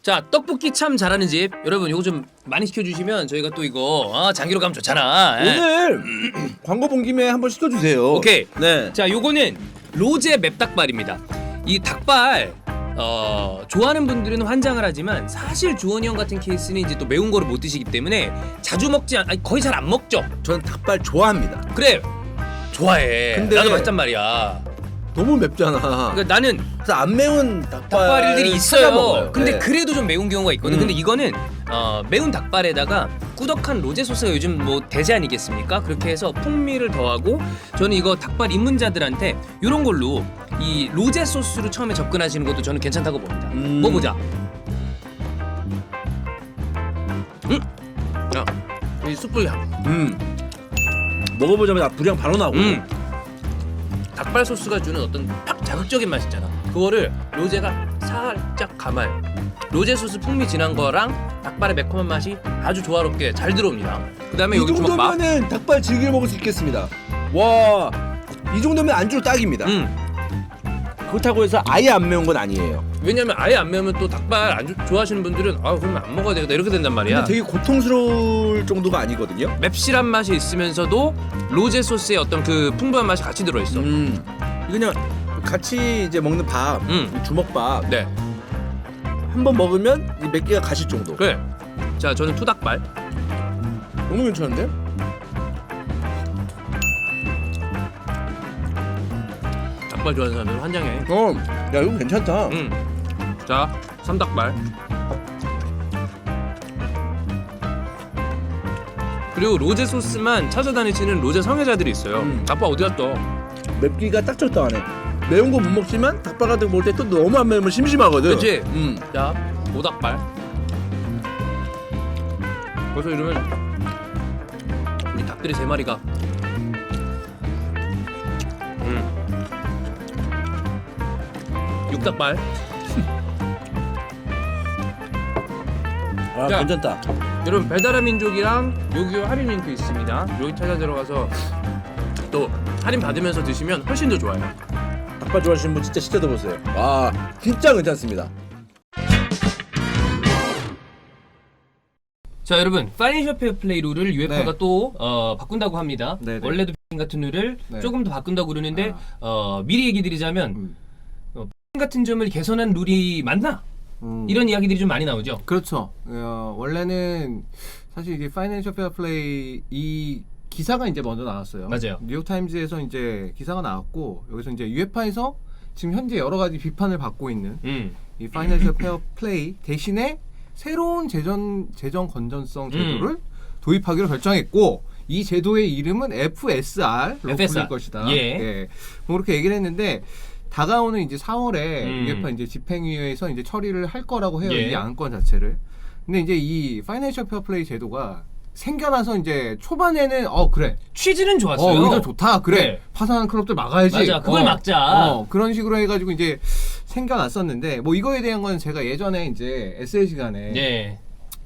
자, 떡볶이 참 잘하는 집 여러분 이거 좀 많이 시켜주시면 저희가 또 이거 장기로 가면 좋잖아. 오늘 광고 본 김에 한번 시켜주세요. 오케이. 네. 자, 요거는 로제 맵닭발입니다. 이 닭발 좋아하는 분들은 환장을 하지만 사실 주원이 형 같은 케이스는 이제 또 매운 거를 못 드시기 때문에 자주 먹지 아니 거의 잘 안 먹죠. 저는 닭발 좋아합니다. 그래, 좋아해. 근데 나도 맛있단 말이야. 너무 맵잖아. 그러니까 나는 그래서 안 매운 닭발들이 찾아 있어요. 먹어요. 근데 네. 그래도 좀 매운 경우가 있거든. 근데 이거는 매운 닭발에다가 꾸덕한 로제 소스가 요즘 뭐 대세 아니겠습니까? 그렇게 해서 풍미를 더하고 저는 이거 닭발 입문자들한테 이런 걸로 이 로제 소스로 처음에 접근하시는 것도 저는 괜찮다고 봅니다. 먹어보자. 야, 이 숯불 향. 먹어보자마자 불향 바로 나오고. 닭발 소스가 주는 어떤 팍 자극적인 맛 있잖아. 그거를 로제가 살짝 감아요. 로제 소스 풍미 진한 거랑 닭발의 매콤한 맛이 아주 조화롭게 잘 들어옵니다. 그다음에 이 여기 주먹밥. 정도면은 닭발 즐겨 먹을 수 있겠습니다. 와, 이 정도면 안주로 딱입니다. 그렇다고 해서 아예 안 매운 건 아니에요. 왜냐면 아예 안 매우면 또 닭발 안 좋아하시는 분들은 그러면 안 먹어야 되겠다 이렇게 된단 말이야. 근데 되게 고통스러울 정도가 아니거든요. 맵실한 맛이 있으면서도 로제 소스의 어떤 그 풍부한 맛이 같이 들어있어. 그냥 같이 이제 먹는 밥, 주먹밥 네, 한 번 먹으면 이 몇 개가 가실 정도. 그래. 자, 저는 투닭발. 너무 괜찮은데? 닭발 좋아하는 사람들은 환장해. 야 이거 괜찮다. 자, 삼닭발. 그리고 로제 소스만 찾아다니시는 로제 성애자들이 있어요. 닭발 어디 갔어? 맵기가 딱 적당하네. 매운 거 못 먹지만 닭발 같은 거 먹을 때 또 너무 안 매우면 심심하거든. 그치? 자, 오닭발. 벌써 이러면 이 닭들이 3마리가 육닭발. 아 자. 괜찮다. 여러분 배달의 민족이랑 요기요 할인 링크 있습니다. 여기 찾아 들어가서 또 할인 받으면서 드시면 훨씬 더 좋아요. 닭발 좋아하시는 분 진짜 시켜드보세요. 와 진짜 괜찮습니다. 자, 여러분 파이낸셜 페어플레이 룰을 UEFA가 네. 또 바꾼다고 합니다. 네네. 원래도 같은 룰을 네. 조금 더 바꾼다고 그러는데 미리 얘기 드리자면 같은 점을 개선한 룰이 맞나? 이런 이야기들이 좀 많이 나오죠. 그렇죠. 원래는 사실 이게 파이낸셜 페어플레이 이 기사가 이제 먼저 나왔어요. 맞아요. 뉴욕타임즈에서 이제 기사가 나왔고 여기서 이제 UEFA에서 지금 현재 여러 가지 비판을 받고 있는 이 파이낸셜 페어플레이 대신에 새로운 재정 건전성 제도를 도입하기로 결정했고 이 제도의 이름은 FSR로 불릴 것이다. 예. 뭐 그렇게 얘기를 했는데 다가오는 이제 4월에 UEFA 이제 집행위에서 이제 처리를 할 거라고 해요. 예. 이 안건 자체를. 근데 이제 이 파이낸셜 페어플레이 제도가 생겨나서 이제 초반에는 그래. 취지는 좋았어요. 의도 좋다. 그래. 네. 파산하는 클럽들 막아야지. 맞아. 그걸 막자. 그런 식으로 해가지고 이제 생겨났었는데 뭐 이거에 대한 건 제가 예전에 이제 에세이 시간에 네.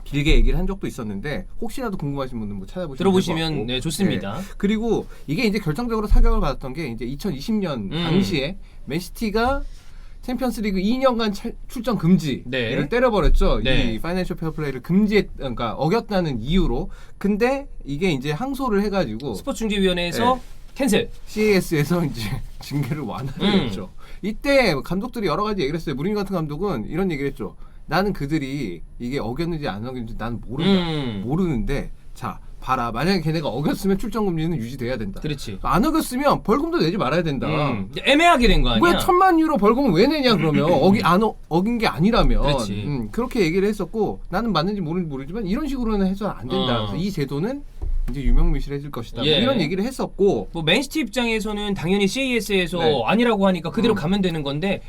길게 얘기를 한 적도 있었는데 혹시라도 궁금하신 분은 뭐 찾아보시면 들어보시면 네, 좋습니다. 네. 그리고 이게 이제 결정적으로 타격을 받았던 게 이제 2020년 당시에 맨시티가 챔피언스리그 2년간 출전 금지를 네. 때려버렸죠. 네. 이 파이낸셜 페어플레이를 그러니까 어겼다는 이유로. 근데 이게 이제 항소를 해가지고 스포츠중재위원회에서 네. 캔슬. CAS에서 이제 징계를 완화를 했죠. 이때 감독들이 여러 가지 얘기를 했어요. 무리뉴 같은 감독은 이런 얘기를 했죠. 나는 그들이 이게 어겼는지 안 어겼는지 나는 모른다. 모르는데 자 봐라. 만약에 걔네가 어겼으면 출전 금지는 유지돼야 된다. 그렇지. 안 어겼으면 벌금도 내지 말아야 된다. 애매하게 된 거 아니야? 왜 1,000만 유로 벌금을 왜 내냐 그러면 어긴 게 아니라면 그렇지. 그렇게 얘기를 했었고 나는 맞는지 모르는지 모르지만 이런 식으로는 해서 안 된다. 그래서 이 제도는 이제 유명무실해질 것이다. 예. 뭐 이런 얘기를 했었고 뭐 맨시티 입장에서는 당연히 CAS에서 네. 아니라고 하니까 그대로 가면 되는 건데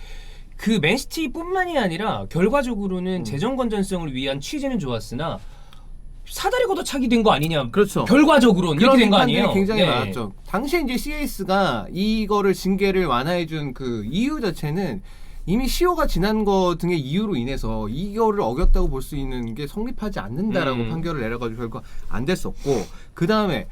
그 맨시티뿐만이 아니라 결과적으로는 재정 건전성을 위한 취지는 좋았으나 사다리 걷어차기 된 거 아니냐? 그렇죠. 결과적으로는 이렇게 된 거 비판들이 아니에요? 굉장히 네. 많았죠. 당시에 이제 CAS가 이거를 징계를 완화해준 그 이유 자체는 이미 시효가 지난 거 등의 이유로 인해서 이거를 어겼다고 볼 수 있는 게 성립하지 않는다라고 판결을 내려가지고 결국 안 됐었고 그 다음에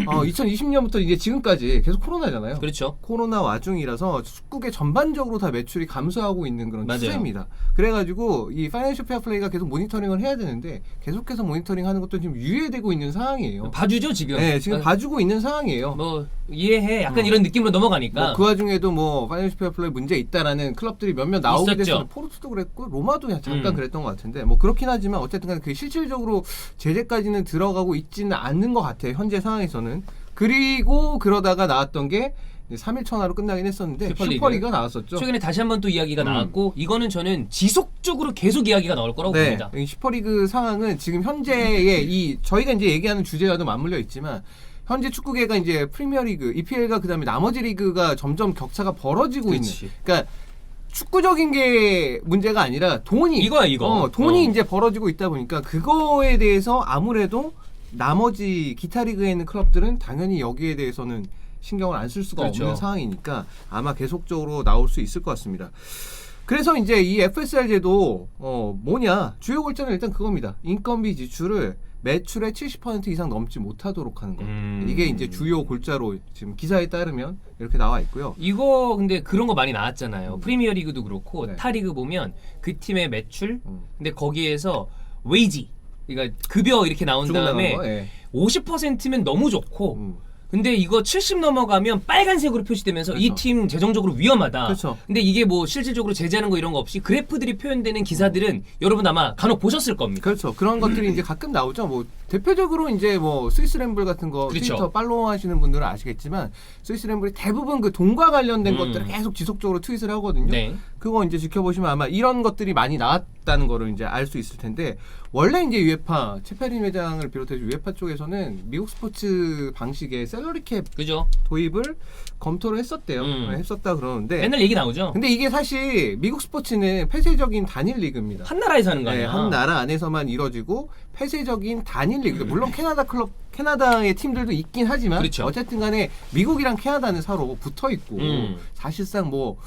2020년부터 이제 지금까지 계속 코로나잖아요. 그렇죠. 코로나 와중이라서 축구계 전반적으로 다 매출이 감소하고 있는 그런 맞아요. 추세입니다. 그래가지고 이 파이낸셜 페어플레이가 계속 모니터링을 해야 되는데 계속해서 모니터링하는 것도 지금 유예되고 있는 상황이에요. 봐주죠 지금. 네, 지금 봐주고 있는 상황이에요. 뭐 이해해. 약간 이런 느낌으로 넘어가니까. 그 와중에도 뭐 파이낸셜 페어플레이 문제 있다라는 클럽들이 몇몇 나오게 있었죠. 됐어요. 포르투도 그랬고 로마도 잠깐 그랬던 것 같은데 뭐 그렇긴 하지만 어쨌든 간에 그 실질적으로 제재까지는 들어가고 있지는 않는 것 같아요. 현재 상황에서는. 그리고 그러다가 나왔던 게 3일 천하로 끝나긴 했었는데 슈퍼리그가 나왔었죠. 최근에 다시 한번 또 이야기가 나왔고 이거는 저는 지속적으로 계속 이야기가 나올 거라고 봅니다. 이 슈퍼리그 상황은 지금 현재의 저희가 이제 얘기하는 주제와도 맞물려 있지만 현재 축구계가 이제 프리미어리그, EPL과 그다음에 나머지 리그가 점점 격차가 벌어지고 있는. 그러니까 축구적인 게 문제가 아니라 돈이 이거야 이거. 돈이 이제 벌어지고 있다 보니까 그거에 대해서 아무래도 나머지 기타 리그에 있는 클럽들은 당연히 여기에 대해서는 신경을 안 쓸 수가 그렇죠. 없는 상황이니까 아마 계속적으로 나올 수 있을 것 같습니다. 그래서 이제 이 FSR 제도 뭐냐 주요 골자는 일단 그겁니다. 인건비 지출을 매출의 70% 이상 넘지 못하도록 하는 거. 이게 이제 주요 골자로 지금 기사에 따르면 이렇게 나와 있고요. 이거 근데 그런 거 많이 나왔잖아요. 프리미어리그도 그렇고 네. 타리그 보면 그 팀의 매출, 근데 거기에서 웨이지, 그러니까 급여 이렇게 나온 주고 나간 다음에 거, 예. 50%면 너무 좋고. 근데 이거 70 넘어가면 빨간색으로 표시되면서 그렇죠. 이 팀 재정적으로 위험하다. 그렇죠. 근데 이게 뭐 실질적으로 제재하는 거 이런 거 없이 그래프들이 표현되는 기사들은 여러분 아마 간혹 보셨을 겁니다. 그렇죠. 그런 것들이 이제 가끔 나오죠. 뭐 대표적으로 이제 뭐 스위스 램블 같은 거 그렇죠. 트위터 팔로우 하시는 분들은 아시겠지만 스위스 램블이 대부분 그 돈과 관련된 것들을 계속 지속적으로 트윗을 하거든요. 네. 그거 이제 지켜보시면 아마 이런 것들이 많이 나왔다는 거를 이제 알 수 있을 텐데 원래 이제 유에파 체페린 회장을 비롯해서 유에파 쪽에서는 미국 스포츠 방식의 셀러리 캡 그죠? 도입을 검토를 했었대요. 했었다 그러는데 맨날 얘기 나오죠. 근데 이게 사실 미국 스포츠는 폐쇄적인 단일 리그입니다. 한 나라에서 하는 거 네, 아니야? 한 나라 안에서만 이루어지고 폐쇄적인 단일 리그. 물론 캐나다의 팀들도 있긴 하지만 그렇죠. 어쨌든 간에 미국이랑 캐나다는 서로 붙어 있고 사실상 뭐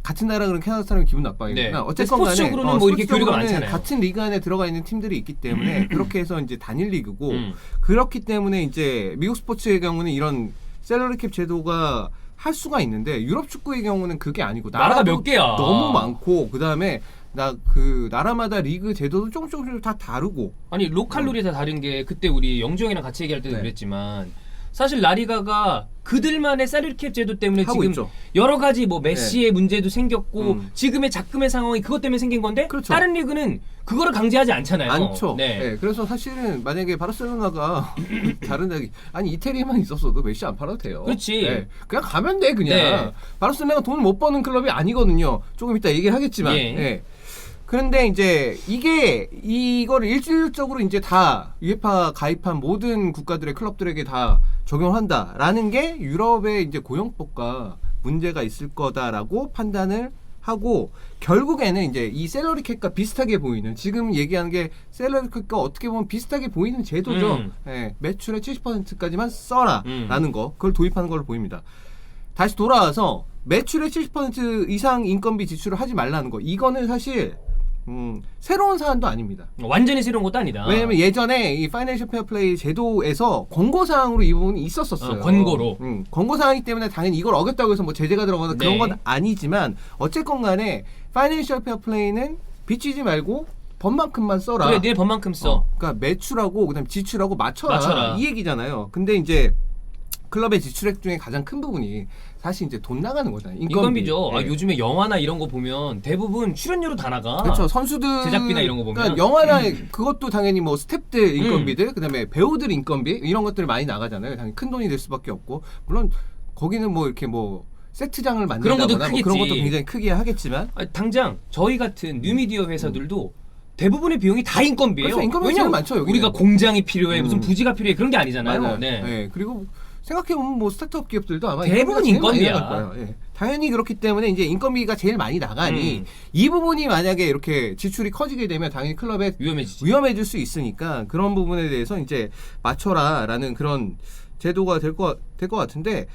같은 나라 그런 캐나다 사람이 기분 나빠하겠구나. 네. 어쨌든 간에 스포츠적으로는 뭐 이렇게 교류가 스포츠적으로는 많잖아요. 같은 리그 안에 들어가 있는 팀들이 있기 때문에 그렇게 해서 이제 단일 리그고 그렇기 때문에 이제 미국 스포츠의 경우는 이런 셀러리 캡 제도가 할 수가 있는데 유럽 축구의 경우는 그게 아니고 나라가 몇 개야. 너무 많고 그다음에 나라마다 리그 제도도 조금씩 다 다르고. 아니 로컬룰이 다 다른 게 그때 우리 영주 형이랑 같이 얘기할 때도 네. 그랬지만 사실 라리가가 그들만의 셀러리 캡 제도 때문에 하고 지금 있죠. 여러 가지 뭐 메시의 문제도 생겼고 지금의 작금의 상황이 그것 때문에 생긴 건데 그렇죠. 다른 리그는 그거를 강제하지 않잖아요. 않죠. 네. 네, 그래서 사실은 만약에 바르셀로나가 다른 데기 아니 이태리만 있었어도 메시 안 팔아도 돼요. 그렇지. 네, 그냥 가면 돼 그냥. 네. 바르셀로나가 돈을 못 버는 클럽이 아니거든요. 조금 이따 얘기를 하겠지만. 예. 네. 그런데 이제 이거를 일률적으로 이제 다 유에파 가입한 모든 국가들의 클럽들에게 다 적용한다라는 게 유럽의 이제 고용법과 문제가 있을 거다라고 판단을 하고 결국에는 이제 이 셀러리 캡과 비슷하게 보이는 지금 얘기하는 게 셀러리 캡과 어떻게 보면 비슷하게 보이는 제도죠. 예, 매출의 70%까지만 써라라는 거 그걸 도입하는 걸로 보입니다. 다시 돌아와서 매출의 70% 이상 인건비 지출을 하지 말라는 거 이거는 사실 새로운 사안도 아닙니다. 완전히 새로운 것도 아니다. 왜냐면 예전에 이 파이낸셜 페어플레이 제도에서 권고사항으로 이 부분이 있었었어요. 권고로. 권고사항이기 때문에 당연히 이걸 어겼다고 해서 뭐 제재가 들어가거나 그런 건 아니지만 어쨌건 간에 파이낸셜 페어플레이는 빚지지 말고 법만큼만 써라. 그래, 내 법만큼 써. 그러니까 매출하고 그다음 지출하고 맞춰라. 맞춰라. 이 얘기잖아요. 근데 이제 클럽의 지출액 중에 가장 큰 부분이 사실 이제 돈 나가는 거잖아요. 인건비죠. 네. 요즘에 영화나 이런 거 보면 대부분 출연료로 다 나가. 그렇죠. 선수들 제작비나 이런 거 보면. 그러니까 영화나 그것도 당연히 뭐 스태프들 인건비들 그다음에 배우들 인건비 이런 것들이 많이 나가잖아요. 당연히 큰 돈이 될 수밖에 없고 물론 거기는 뭐 이렇게 뭐 세트장을 만든다거나 그런 것도 뭐 그런 크겠지. 것도 굉장히 크게 하겠지만 당장 저희 같은 뉴미디어 회사들도 대부분의 비용이 다 인건비예요. 그렇죠. 인건비가 왜냐면 제일 많죠, 여기는. 우리가 공장이 필요해, 무슨 부지가 필요해 그런 게 아니잖아요. 맞아요. 네. 네. 그리고 생각해보면 뭐 스타트업 기업들도 아마 대부분 제일 많이 인건비야. 나갈 거예요. 예. 당연히 그렇기 때문에 이제 인건비가 제일 많이 나가니 이 부분이 만약에 이렇게 지출이 커지게 되면 당연히 클럽에 위험해질 수 있으니까 그런 부분에 대해서 이제 맞춰라라는 그런 제도가 될 것 같은데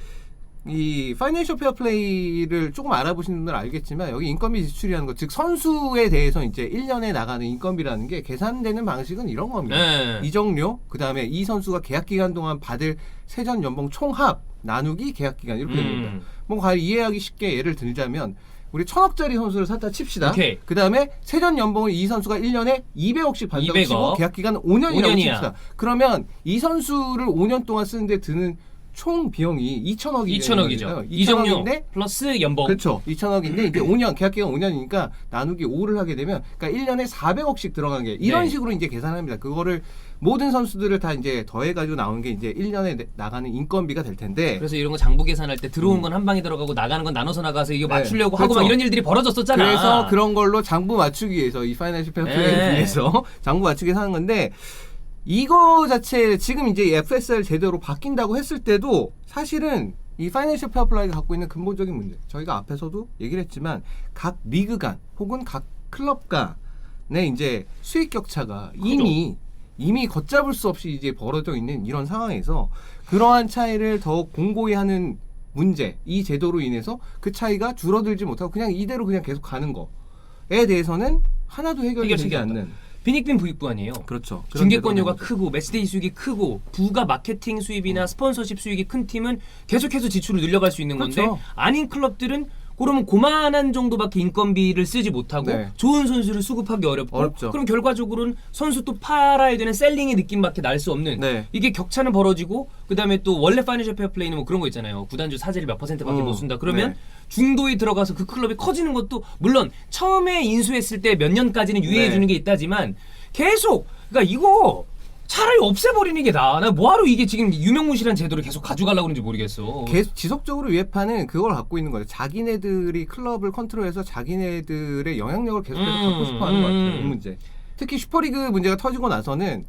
이 파이낸셜 페어플레이를 조금 알아보시는 분들은 알겠지만 여기 인건비 지출이라는 것, 즉 선수에 대해서 이제 1년에 나가는 인건비라는 게 계산되는 방식은 이런 겁니다. 네. 이적료, 그다음에 이 선수가 계약 기간 동안 받을 세전 연봉 총합 나누기 계약 기간 이렇게 됩니다. 뭐 과연 이해하기 쉽게 예를 들자면 우리 1,000억짜리 선수를 샀다 칩시다. 오케이. 그다음에 세전 연봉을 이 선수가 1년에 200억씩 받는다고 200억. 치고 계약 기간은 5년이라고 5년이야. 칩시다. 그러면 이 선수를 5년 동안 쓰는데 드는 총 비용이 2,000억이 2,000억이죠. 이적료 2,000억인데 플러스 연봉. 그렇죠. 2,000억인데 이제 5년 계약 기간 5년이니까 나누기 5를 하게 되면 그러니까 1년에 400억씩 들어가는 게 이런 네. 식으로 이제 계산합니다. 그거를 모든 선수들을 다 이제 더해 가지고 나오는 게 이제 1년에 나가는 인건비가 될 텐데 그래서 이런 거 장부 계산할 때 들어온 건 한 방에 들어가고 나가는 건 나눠서 나가서 이거 네. 맞추려고 하고 그렇죠. 막 이런 일들이 벌어졌었잖아. 그래서 그런 걸로 장부 맞추기 위해서 이 파이낸셜 페어플레이를 네. 위해서 장부 맞추기 위해서 하는 건데 이거 자체 지금 이제 FSR 제대로 바뀐다고 했을 때도 사실은 이 파이낸셜 페어플레이가 갖고 있는 근본적인 문제, 저희가 앞에서도 얘기를 했지만 각 리그 간 혹은 각 클럽 간의 이제 수익 격차가 이미 걷잡을 수 없이 이제 벌어져 있는 이런 상황에서 그러한 차이를 더 공고히 하는 문제, 이 제도로 인해서 그 차이가 줄어들지 못하고 그냥 이대로 그냥 계속 가는 거에 대해서는 하나도 해결되지 해결책이 않는. 빈익빈 부익부 아니에요. 그렇죠. 중개권료가 크고 매치데이 수익이 크고 부가 마케팅 수입이나 스폰서십 수익이 큰 팀은 계속해서 지출을 늘려갈 수 있는 건데 그렇죠. 아닌 클럽들은 그러면 고만한 정도밖에 인건비를 쓰지 못하고 네. 좋은 선수를 수급하기 어렵죠. 그럼 결과적으로는 선수 또 팔아야 되는 셀링의 느낌밖에 날 수 없는 네. 이게 격차는 벌어지고 그다음에 또 원래 파이낸셜 페어플레이는 뭐 그런 거 있잖아요. 구단주 사재를 몇 %밖에 못 쓴다. 그러면 네. 중도에 들어가서 그 클럽이 커지는 것도 물론 처음에 인수했을 때 몇 년까지는 유예해 네. 주는 게 있다지만 계속 그러니까 이거 차라리 없애버리는 게 나아. 나 뭐하러 이게 지금 유명무실한 제도를 계속 가져가려고 그러는지 모르겠어. 계속 지속적으로 UEFA는 그걸 갖고 있는 거예요. 자기네들이 클럽을 컨트롤해서 자기네들의 영향력을 계속해서 갖고 싶어하는 것 같아요. 이 문제. 특히 슈퍼리그 문제가 터지고 나서는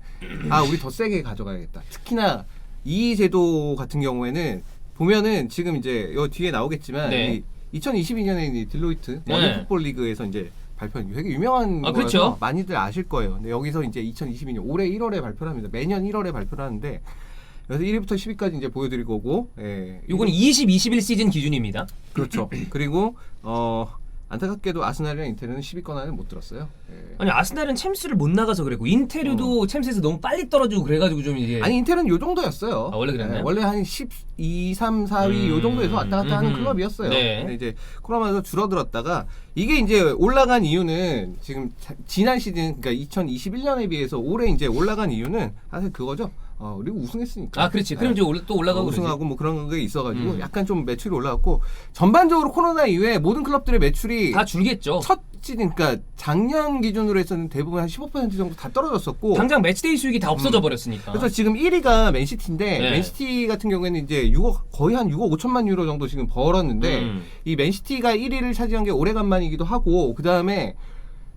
우리 더 세게 가져가야겠다. 특히나 이 제도 같은 경우에는 보면은 지금 이제 요 뒤에 나오겠지만 네. 이 2022년에 딜로이트 네. 워닝풋볼 리그에서 이제 발표한 되게 유명한 거라서 그렇죠. 많이들 아실 거예요. 근데 여기서 이제 2022년 올해 1월에 발표를 합니다. 매년 1월에 발표를 하는데 그래서 1위부터 10위까지 이제 보여드릴 거고. 예. 요건 20-21 시즌 기준입니다. 그렇죠. 그리고 안타깝게도 아스날이랑 인테르는 10위권 안에 못 들었어요. 예. 아니 아스날은 챔스를 못 나가서 그랬고 인테르도 챔스에서 너무 빨리 떨어지고 그래가지고 좀 이게 아니 인테르는 요 정도였어요. 원래 그랬나요? 원래 한 12, 3, 4위 요 정도에서 왔다 갔다 하는 클럽이었어요. 네. 근데 이제 코로나에서 줄어들었다가 이게 이제 올라간 이유는 지금 지난 시즌 그러니까 2021년에 비해서 올해 이제 올라간 이유는 사실 그거죠. 우리 우승했으니까. 그렇지. 그럼 이제 또 올라가고 우승하고 뭐 그런 게 있어가지고 음. 약간 좀 매출이 올라갔고 전반적으로 코로나 이후에 모든 클럽들의 매출이 다 줄겠죠. 첫 시즌 그러니까 작년 기준으로 해서는 대부분 한 15% 정도 다 떨어졌었고 당장 매치데이 수익이 다 없어져 버렸으니까. 그래서 지금 1위가 맨시티인데 네. 맨시티 같은 경우에는 이제 6억 거의 한 6억 5천만 유로 정도 지금 벌었는데 이 맨시티가 1위를 차지한 게 오래간만이기도 하고 그 다음에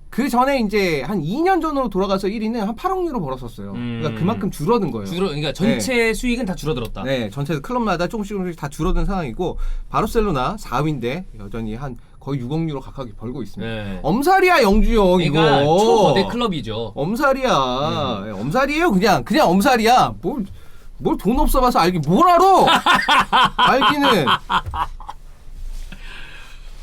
그 전에 이제 한 2년 전으로 돌아가서 1위는 한 8억 유로 벌었었어요. 그러니까 그만큼 줄어든 거예요. 그러니까 전체 수익은 다 줄어들었다. 네, 전체 클럽마다 조금씩 다 줄어든 상황이고 바르셀로나 4위인데 여전히 한 거의 6억 유로 가까이 벌고 있습니다. 네. 엄살이야 영주형 그러니까 이거. 초거대 클럽이죠. 엄살이야. 엄살이에요 그냥 엄살이야. 뭘 돈 없어봐서 알기 뭘 알아? 알기는.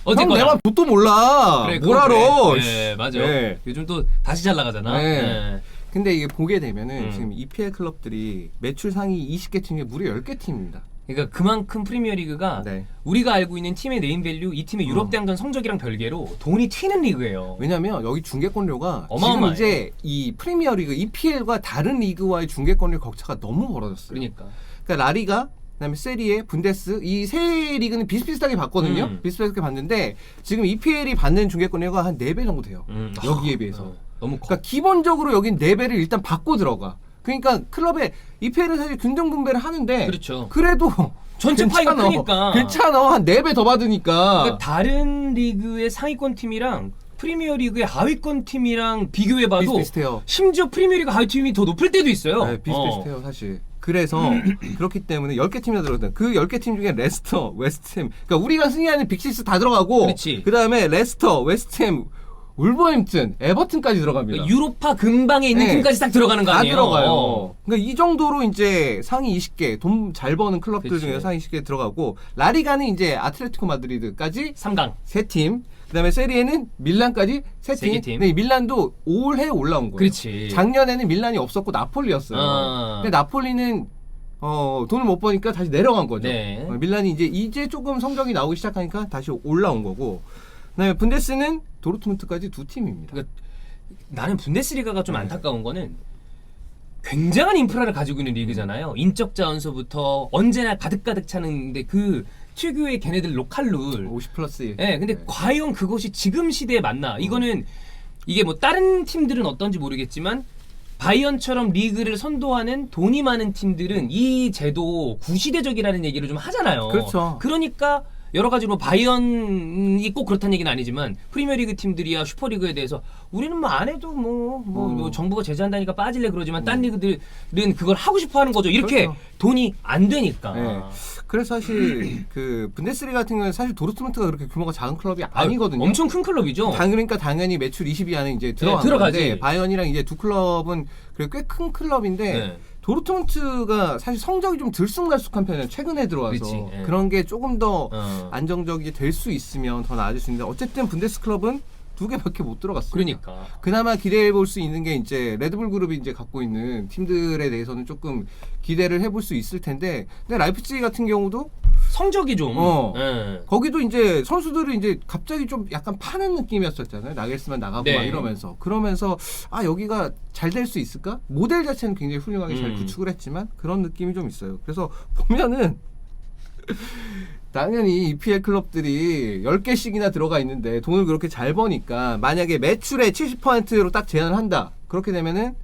형 내가 뭣도 몰라. 그래, 뭘 알아? 그래. 네, 맞아. 네. 요즘 또 다시 잘 나가잖아. 네. 네. 근데 이게 보게 되면은 음. 지금 EPL 클럽들이 매출 상위 20개 팀 중에 무려 10개 팀입니다. 그러니까 그만큼 프리미어리그가 네. 우리가 알고 있는 팀의 네임밸류, 이 팀의 유럽 대항전 성적이랑 별개로 돈이 튀는 리그예요. 왜냐면 여기 중계권료가 지금 어마어마해요. 이제 이 프리미어리그 EPL과 다른 리그와의 중계권료 격차가 너무 벌어졌어요. 그러니까. 라리가 그다음에 세리에, 분데스 이 세 리그는 비슷비슷하게 봤거든요. 비슷비슷하게 봤는데 지금 EPL이 받는 중계권료가 한 4배 정도 돼요. 여기에 비해서. 너무 커. 그러니까 기본적으로 여긴 4배를 일단 받고 들어가. 그러니까 클럽의 EPL은 사실 균등 분배를 하는데 그렇죠. 그래도 전체 파이가 괜찮아. 크니까. 괜찮아. 한 4배 더 받으니까. 그러니까 다른 리그의 상위권 팀이랑 프리미어리그의 하위권 팀이랑 비교해봐도 비슷비슷해요. 심지어 프리미어리그 하위 팀이 더 높을 때도 있어요. 네, 비슷비슷해요, 사실. 그래서 그렇기 때문에 10개 팀이나 들어갔다. 그 10개 팀 중에 레스터, 웨스트햄. 그러니까 우리가 승리하는 빅시스 다 들어가고 그렇지. 그다음에 레스터, 웨스트햄, 울버햄튼, 에버튼까지 들어갑니다. 그러니까 유로파 근방에 있는 네. 팀까지 딱 들어가는 거 다 아니에요? 들어가요. 그러니까 이 정도로 이제 상위 20개 돈 잘 버는 클럽들 그치. 중에 상위 20개 들어가고 라리가는 이제 아틀레티코 마드리드까지 3강. 3팀. 그다음에 세리에는 밀란까지 3팀. 팀. 근데 이 밀란도 올해 올라온 거예요. 그렇지. 작년에는 밀란이 없었고 나폴리였어요. 어. 근데 나폴리는 돈을 못 버니까 다시 내려간 거죠. 네. 밀란이 이제 조금 성적이 나오기 시작하니까 다시 올라온 거고. 그다음에 분데스는 도르트문트까지 2팀입니다. 그러니까 나는 분데스리가가 좀 네. 안타까운 거는 굉장한 인프라를 가지고 있는 리그잖아요. 인적 자원서부터 언제나 가득가득 차는데 그 특유의 걔네들 로컬 룰. 50 플러스 1. 예, 근데 과연 그것이 지금 시대에 맞나? 이거는 이게 뭐 다른 팀들은 어떤지 모르겠지만 바이언처럼 리그를 선도하는 돈이 많은 팀들은 이 제도 구시대적이라는 얘기를 좀 하잖아요. 그렇죠. 그러니까 여러 가지로 바이언이 꼭 그렇다는 얘기는 아니지만 프리미어리그 팀들이야 슈퍼리그에 대해서 우리는 뭐 안 해도 뭐 정부가 제재한다니까 빠질래 그러지만 딴 리그들은 그걸 하고 싶어 하는 거죠. 이렇게 그렇죠. 돈이 안 되니까. 네. 그래서 사실 그 분데스리가 같은 경우는 사실 도르트문트가 그렇게 규모가 작은 클럽이 아니거든요. 엄청 큰 클럽이죠. 그러니까 당연히 매출 20위 안에 이제 들어간 들어가지. 건데 바이언이랑 이제 두 클럽은 꽤 큰 클럽인데 네. 도르트문트가 사실 성적이 좀 들쑥날쑥한 편이에요. 최근에 들어와서 그치, 예. 그런 게 조금 더 어. 안정적이 될 수 있으면 더 나아질 수 있는데 어쨌든 분데스 클럽은 2개밖에 못 들어갔어요. 그러니까. 그나마 기대해 볼 수 있는 게 이제 레드불 그룹이 이제 갖고 있는 팀들에 대해서는 조금 기대를 해볼 수 있을 텐데, 근데 라이프치히 같은 경우도 성적이 좀. 예. 거기도 이제 선수들을 이제 갑자기 좀 약간 파는 느낌이었었잖아요. 나겔스만 나가고 네. 막 이러면서 그러면서 여기가 잘 될 수 있을까? 모델 자체는 굉장히 훌륭하게 잘 구축을 했지만 그런 느낌이 좀 있어요. 그래서 보면은 당연히 EPL 클럽들이 10개씩이나 들어가 있는데 돈을 그렇게 잘 버니까 만약에 매출의 70%로 딱 제한을 한다. 그렇게 되면은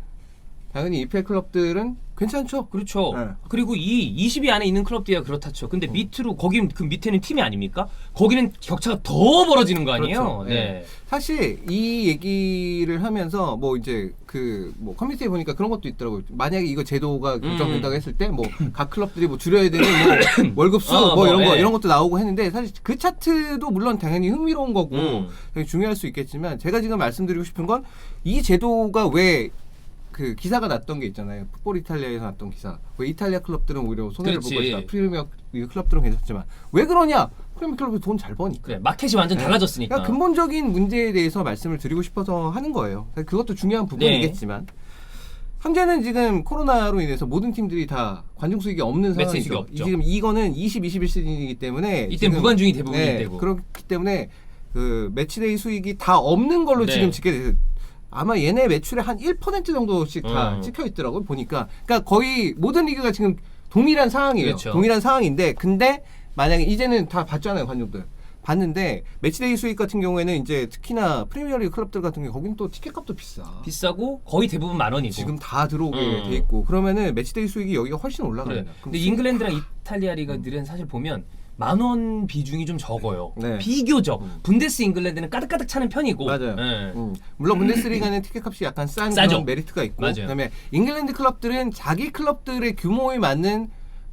당연히 EPL 클럽들은 괜찮죠. 그렇죠. 네. 그리고 이 20위 안에 있는 클럽들이야 그렇다죠. 근데 밑으로 거기 그 밑에는 팀이 아닙니까? 거기는 격차가 더 벌어지는 거 아니에요? 그렇죠. 네. 사실 이 얘기를 하면서 뭐 이제 그 뭐 커뮤니티에 보니까 그런 것도 있더라고요. 만약에 이거 제도가 결정된다고 했을 때 뭐 각 클럽들이 뭐 줄여야 되는 뭐 월급수 뭐 이런 거 예. 이런 것도 나오고 했는데 사실 그 차트도 물론 당연히 흥미로운 거고 되게 중요할 수 있겠지만 제가 지금 말씀드리고 싶은 건 이 제도가 왜 그 기사가 났던 게 있잖아요. 풋볼 이탈리아에서 났던 기사. 왜 이탈리아 클럽들은 오히려 손해를 그렇지. 보고 있다. 프리미어 리그 클럽들은 괜찮지만 왜 그러냐? 프리미어 클럽이 돈 잘 버니까. 그래, 마켓이 완전 달라졌으니까. 그러니까 근본적인 문제에 대해서 말씀을 드리고 싶어서 하는 거예요. 그것도 중요한 부분이겠지만 현재는 지금 코로나로 인해서 모든 팀들이 다 관중 수익이 없는 매치 수익이 상황이죠. 없죠. 지금 이거는 20-21 시즌이기 때문에 이때 지금 무관중이 대부분일 때고. 그렇기 때문에 그 매치데이 수익이 다 없는 걸로 네. 지금 찍게 돼서 아마 얘네 매출의 한 1% 정도씩 다 찍혀 있더라고요. 보니까 그러니까 거의 모든 리그가 지금 동일한 상황이에요. 그렇죠. 동일한 상황인데 근데 만약에 이제는 다 봤잖아요, 관중들. 봤는데 매치데이 수익 같은 경우에는 이제 특히나 프리미어리그 클럽들 같은 경우 거긴 또 티켓값도 비싸고 거의 대부분 만 원이고. 지금 다 들어오게 돼 있고 그러면은 매치데이 수익이 여기가 훨씬 그래. 올라갑니다. 근데 잉글랜드랑 이탈리아 리그들은 사실 보면 10,000원 비중이 좀 적어요. 네. 비교적 분데스 잉글랜드는 가득가득 차는 편이고. 맞아요. 예. 물론 분데스리가는 티켓값이 약간 싼 싸죠. 그런 메리트가 있고 맞아요. 그다음에 잉글랜드 클럽들은 자기 클럽들의 규모에 맞는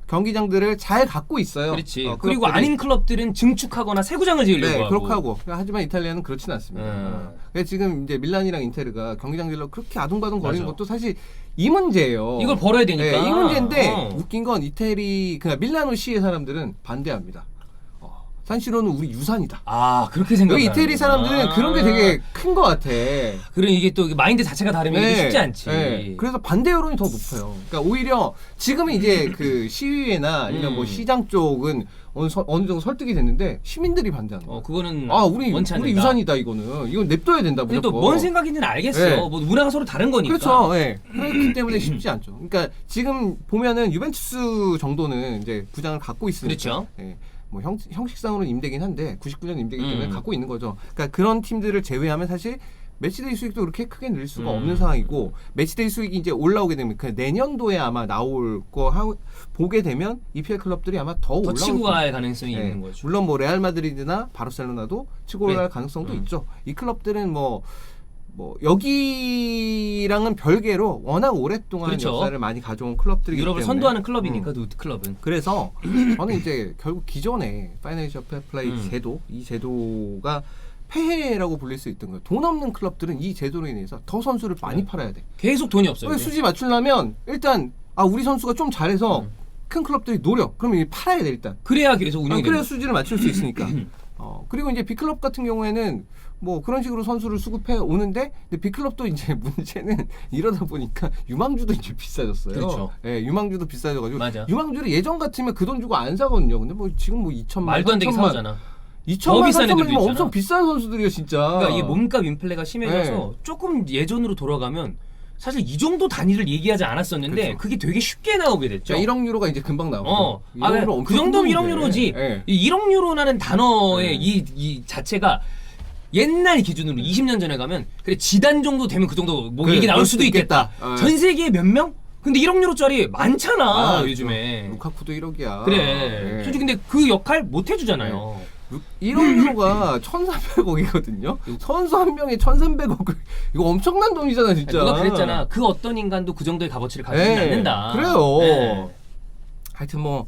경기장들을 잘 갖고 있어요. 그렇지. 그리고 클럽들이. 아닌 클럽들은 증축하거나 새 구장을 지으려고 네, 하고. 그렇게 하고. 하지만 이탈리아는 그렇진 않습니다. 그래서 지금 이제 밀란이랑 인테르가 경기장 질러 그렇게 아둥바둥 거리는 맞아. 것도 사실 이 문제예요. 이걸 벌어야 되니까. 네, 이 문제인데 웃긴 건 이태리 그냥 밀라노 시의 사람들은 반대합니다. 산시로는 우리 유산이다. 아, 그렇게 생각하는 여기 이태리 사람들은 그런 게 되게 큰 것 같아. 그래 이게 또 마인드 자체가 다르면 이게 쉽지 않지. 네. 그래서 반대 여론이 더 높아요. 그러니까 오히려 지금은 이제 그 시위회나 아니면 뭐 시장 쪽은 어느 정도 설득이 됐는데 시민들이 반대하는 거야. 그거는 우리 원치 않는다. 유산이다 이거는. 이건 냅둬야 된다 근데 무조건. 또 뭔 생각인지는 알겠어. 네. 뭐 문화가 서로 다른 거니까. 그렇죠. 예. 그렇기 때문에 쉽지 않죠. 그러니까 지금 보면은 유벤투스 정도는 이제 구장을 갖고 있으니까. 그렇죠. 예. 뭐 형식상으로는 임대긴 한데 99년 임대기 때문에 갖고 있는 거죠. 그러니까 그런 팀들을 제외하면 사실 매치데이 수익도 그렇게 크게 늘 수가 없는 상황이고 매치데이 수익이 이제 올라오게 되면 그 내년도에 아마 나올 거 보게 되면 EPL 클럽들이 아마 더 올라올 치고 거예요. 갈 가능성이 네. 있는 거죠. 물론 뭐 레알 마드리드나 바르셀로나도 치고 올라갈 가능성도 있죠. 이 클럽들은 뭐 여기랑은 별개로 워낙 오랫동안 그렇죠. 역사를 많이 가져온 클럽들이기 유럽을 때문에 선도하는 클럽이니까 노트 클럽은. 그래서 저는 이제 결국 기존의 파이낸셜 페어플레이 제도 이 제도가 폐해라고 불릴 수 있던 거예요. 돈 없는 클럽들은 이 제도로 인해서 더 선수를 많이 팔아야 돼. 계속 돈이 없어요. 수지 맞추려면 일단 우리 선수가 좀 잘해서 큰 클럽들이 노려. 그러면 팔아야 돼 일단. 그래야 계속 운영이 그래야 됩니다. 수지를 맞출 수 있으니까. 그리고 이제 B클럽 같은 경우에는 뭐 그런 식으로 선수를 수급해 오는데 근데 B클럽도 이제 문제는 이러다 보니까 유망주도 이제 비싸졌어요. 그렇죠. 예, 유망주도 비싸져가지고 맞아. 유망주를 예전 같으면 그 돈 주고 안 사거든요. 근데 뭐 지금 뭐 2천만, 말도 안 되게 3천만, 사오잖아. 2천만, 비싼 애들도 3천만이면 있잖아. 엄청 비싼 선수들이에요, 진짜. 그러니까 이 몸값 인플레가 심해져서 조금 예전으로 돌아가면 사실 이 정도 단위를 얘기하지 않았었는데 그렇죠. 그게 되게 쉽게 나오게 됐죠. 1억 유로가 이제 금방 나오고. 그 정도면 1억 유로지. 예. 이 1억 유로라는 단어의 이 자체가 옛날 기준으로 20년 전에 가면 그래 지단 정도 되면 그 정도 뭐 그래, 얘기 나올 그럴 수도 수도 있겠다. 있겠다. 전 세계에 몇 명? 근데 1억 유로짜리 많잖아 그렇죠. 요즘에. 루카쿠도 1억이야. 그래. 솔직히 근데 그 역할 못 해주잖아요. 1억 유로가 1,400억이거든요. 선수 한 명에 1,300억. 이거 엄청난 돈이잖아, 진짜. 누가 그랬잖아. 그 어떤 인간도 그 정도의 값어치를 가지지 않는다. 그래요. 네. 하여튼 뭐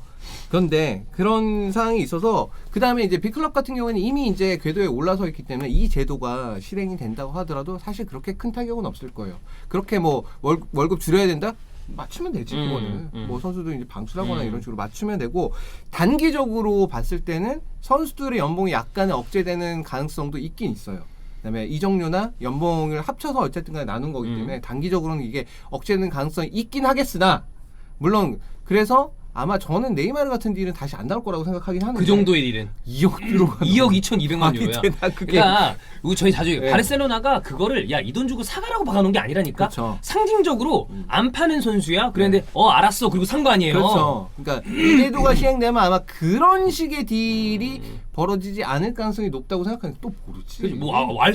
그런데 그런 상황이 있어서 그 다음에 이제 B클럽 같은 경우에는 이미 이제 궤도에 올라서 있기 때문에 이 제도가 실행이 된다고 하더라도 사실 그렇게 큰 타격은 없을 거예요. 그렇게 뭐 월급 줄여야 된다? 맞추면 되지 그거는 뭐 선수들 이제 방출하거나 이런 식으로 맞추면 되고 단기적으로 봤을 때는 선수들의 연봉이 약간은 억제되는 가능성도 있긴 있어요. 그다음에 이적료나 연봉을 합쳐서 어쨌든 간에 나눈 거기 때문에 단기적으로는 이게 억제되는 가능성이 있긴 하겠으나 물론 그래서 아마 저는 네이마르 같은 딜은 다시 안 나올 거라고 생각하긴 하는데 그 정도의 일은 2억 유로가 2억 2,200만 유로야. 그게 그러니까 저희 자주 네. 바르셀로나가 그거를 야 이 돈 주고 사가라고 박아놓은 게 아니라니까. 그렇죠. 상징적으로 안 파는 선수야. 그런데 알았어. 그리고 산 거 아니에요. 그렇죠. 그러니까 이 제도가 시행되면 아마 그런 식의 딜이 벌어지지 않을 가능성이 높다고 생각하는데 또 모르지.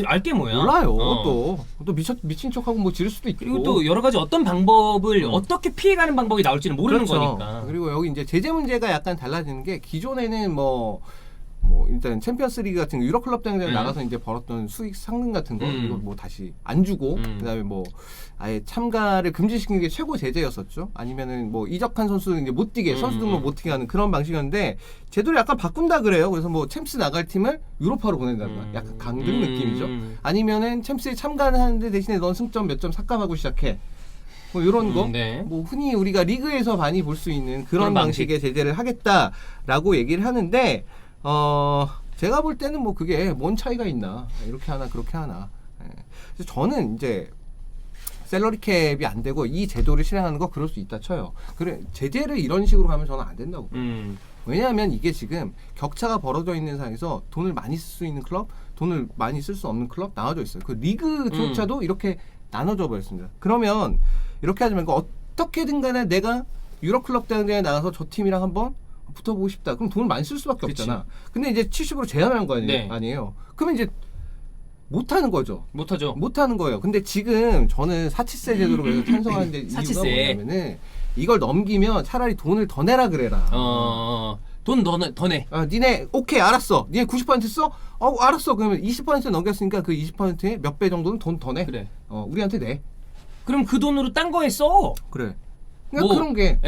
알게 뭐야? 몰라요. 또 미친 척하고 뭐 지를 수도 있고. 그리고 또 여러 가지 어떤 방법을 어떻게 피해가는 방법이 나올지는 모르는 그렇죠. 거니까. 그리고 여기 이제 제재 문제가 약간 달라지는 게 기존에는 뭐 일단 챔피언스 리그 같은 거 유럽 클럽 대회에 나가서 이제 벌었던 수익 상금 같은 거 이거 뭐 다시 안 주고 그다음에 뭐 아예 참가를 금지시키는 게 최고 제재였었죠. 아니면은 뭐 이적한 선수는 이제 못 뛰게 선수 등록 못 뛰게 하는 그런 방식이었는데 제도를 약간 바꾼다 그래요. 그래서 뭐 챔스 나갈 팀을 유로파로 보낸다거나 약간 강등 느낌이죠. 아니면은 챔스에 참가는 하는데 대신에 넌 승점 몇 점 삭감하고 시작해. 뭐 이런 거, 네. 뭐 흔히 우리가 리그에서 많이 볼 수 있는 그런 방식의 제재를 하겠다라고 얘기를 하는데, 제가 볼 때는 뭐 그게 뭔 차이가 있나, 이렇게 하나 그렇게 하나. 그래서 저는 이제 셀러리 캡이 안 되고 이 제도를 실행하는 거 그럴 수 있다 쳐요. 그래 제재를 이런 식으로 하면 저는 안 된다고. 왜냐하면 이게 지금 격차가 벌어져 있는 상황에서 돈을 많이 쓸 수 있는 클럽, 돈을 많이 쓸 수 없는 클럽 나눠져 있어요. 그 리그조차도 이렇게 나눠져 버렸습니다. 그러면 이렇게 하지 말고 어떻게든 간에 내가 유럽 클럽 대회에 나가서 저 팀이랑 한번 붙어보고 싶다. 그럼 돈을 많이 쓸 수밖에 없잖아. 근데 이제 70으로 제한하는 거 아니에요. 그러면 이제 못하는 거죠. 못하죠. 못하는 거예요. 근데 지금 저는 사치세 제도로 그래서 찬성하는데 이유가 뭐냐면은 이걸 넘기면 차라리 돈을 더 내라 그래라. 돈 더 내. 니네 오케이 알았어. 니네 90% 써? 알았어. 그러면 20% 넘겼으니까 그 20%의 몇 배 정도는 돈 더 내. 그래. 우리한테 내. 그럼 그 돈으로 딴 거에 써. 그래. 그러니까 그런 게.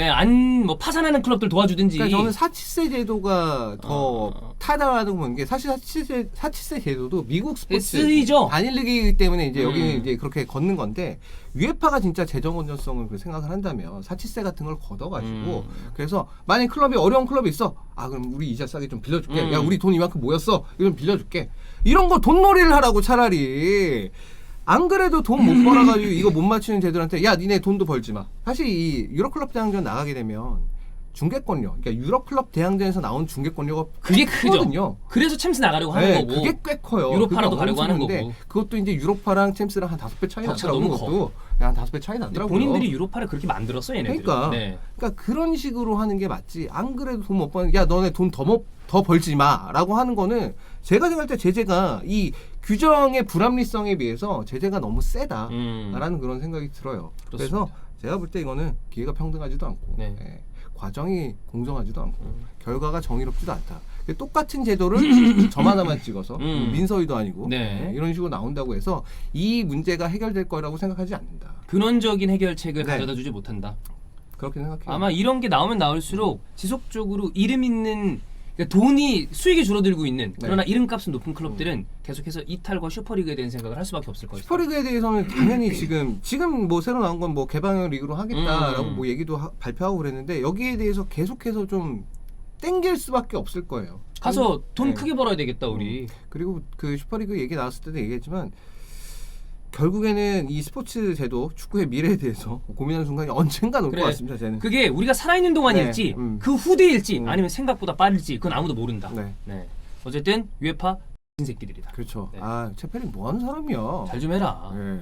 뭐 파산하는 클럽들 도와주든지. 그러니까 저는 사치세 제도가 더 타당하다고 보는 게 사실 사치세 제도도 미국 스포츠 쓰이죠. 단일 리그이기 때문에 이제 여기는 이제 그렇게 걷는 건데 UEFA가 진짜 재정 건전성을 생각을 한다면 사치세 같은 걸 걷어가지고 그래서 만약 클럽이 어려운 클럽이 있어. 그럼 우리 이자 싸게 좀 빌려줄게. 야 우리 돈 이만큼 모였어. 이거 좀 빌려줄게. 이런 거 돈놀이를 하라고 차라리. 안 그래도 돈 못 벌어가지고 이거 못 맞추는 제들한테 야 니네 돈도 벌지 마. 사실 이 유럽클럽 대항전 나가게 되면 중계권료, 그러니까 유럽클럽 대항전에서 나온 중계권료가 그게 크거든요. 크죠. 그래서 챔스 나가려고 하는 거고. 그게 꽤 커요. 유로파라도 가려고 하는 거고. 그것도 이제 유로파랑 챔스랑 한 5배 차이 나더라고요. 너무 커. 한 5배 차이 나더라고요. 본인들이 유로파를 그렇게 만들었어 얘네들. 그러니까 그런 식으로 하는 게 맞지. 안 그래도 돈 못 버는 야 너네 돈 더 벌지 마라고 하는 거는 제가 생각할 때 제재가 이 규정의 불합리성에 비해서 제재가 너무 세다라는 그런 생각이 들어요. 그렇습니다. 그래서 제가 볼 때 이거는 기회가 평등하지도 않고 과정이 공정하지도 않고 결과가 정의롭지도 않다. 똑같은 제도를 점 하나만 찍어서 민서위도 아니고 이런 식으로 나온다고 해서 이 문제가 해결될 거라고 생각하지 않는다. 근원적인 해결책을 가져다 주지 못한다. 그렇게 생각해요. 아마 이런 게 나오면 나올수록 지속적으로 이름 있는 그러니까 돈이 수익이 줄어들고 있는 그러나 이름값은 높은 클럽들은 계속해서 이탈과 슈퍼리그에 대한 생각을 할 수밖에 없을 거예요. 슈퍼리그에 대해서는 당연히 지금 뭐 새로 나온 건 뭐 개방형 리그로 하겠다라고 뭐 얘기도 발표하고 그랬는데 여기에 대해서 계속해서 좀 땡길 수밖에 없을 거예요. 가서 돈 크게 벌어야 되겠다 우리. 그리고 그 슈퍼리그 얘기 나왔을 때도 얘기했지만 결국에는 이 스포츠 제도 축구의 미래에 대해서 고민하는 순간이 언젠가 올 것 같습니다. 저는. 그게 우리가 살아있는 동안일지 그 후대일지 아니면 생각보다 빠를지 그건 아무도 모른다. 네. 어쨌든 유에파 새끼들이다. 그렇죠. 네. 아 채페린 뭐 하는 사람이야. 잘 좀 해라. 네.